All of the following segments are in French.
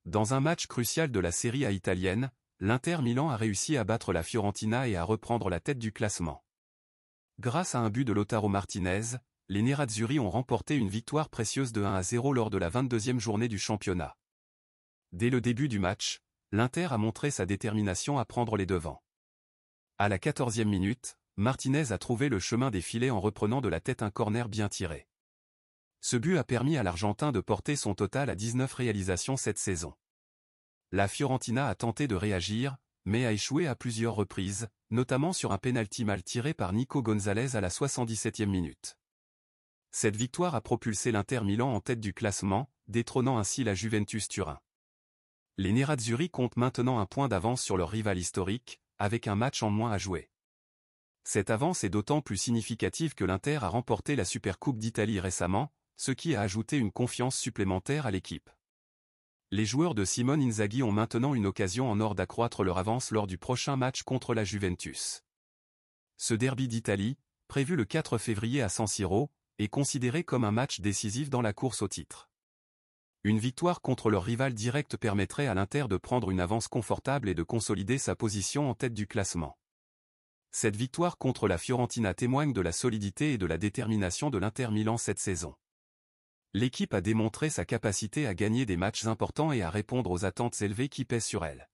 Dans un match crucial de la Serie A italienne, l'Inter Milan a réussi à battre la Fiorentina et à reprendre la tête du classement. Grâce à un but de Lautaro Martinez, les Nerazzurri ont remporté une victoire précieuse de 1-0 lors de la 22e journée du championnat. Dès le début du match, l'Inter a montré sa détermination à prendre les devants. À la 14e minute, Martinez a trouvé le chemin des filets en reprenant de la tête un corner bien tiré. Ce but a permis à l'Argentin de porter son total à 19 réalisations cette saison. La Fiorentina a tenté de réagir, mais a échoué à plusieurs reprises, notamment sur un pénalty mal tiré par Nico Gonzalez à la 77e minute. Cette victoire a propulsé l'Inter Milan en tête du classement, détrônant ainsi la Juventus Turin. Les Nerazzurri comptent maintenant un point d'avance sur leur rival historique, avec un match en moins à jouer. Cette avance est d'autant plus significative que l'Inter a remporté la Supercoupe d'Italie récemment, ce qui a ajouté une confiance supplémentaire à l'équipe. Les joueurs de Simone Inzaghi ont maintenant une occasion en or d'accroître leur avance lors du prochain match contre la Juventus. Ce derby d'Italie, prévu le 4 février à San Siro, est considéré comme un match décisif dans la course au titre. Une victoire contre leur rival direct permettrait à l'Inter de prendre une avance confortable et de consolider sa position en tête du classement. Cette victoire contre la Fiorentina témoigne de la solidité et de la détermination de l'Inter Milan cette saison. L'équipe a démontré sa capacité à gagner des matchs importants et à répondre aux attentes élevées qui pèsent sur elle.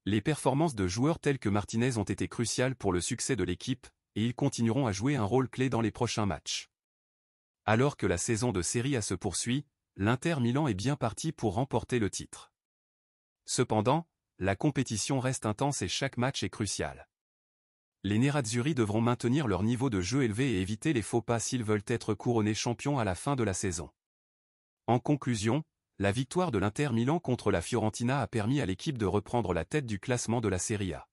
Les performances de joueurs tels que Martinez ont été cruciales pour le succès de l'équipe, et ils continueront à jouer un rôle clé dans les prochains matchs. Alors que la saison de Serie A se poursuit, l'Inter Milan est bien parti pour remporter le titre. Cependant, la compétition reste intense et chaque match est crucial. Les Nerazzurri devront maintenir leur niveau de jeu élevé et éviter les faux pas s'ils veulent être couronnés champions à la fin de la saison. En conclusion, la victoire de l'Inter Milan contre la Fiorentina a permis à l'équipe de reprendre la tête du classement de la Serie A.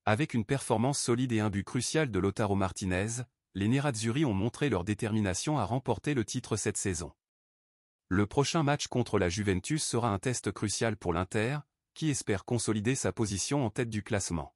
Avec une performance solide et un but crucial de Lautaro Martinez, les Nerazzurri ont montré leur détermination à remporter le titre cette saison. Le prochain match contre la Juventus sera un test crucial pour l'Inter, qui espère consolider sa position en tête du classement.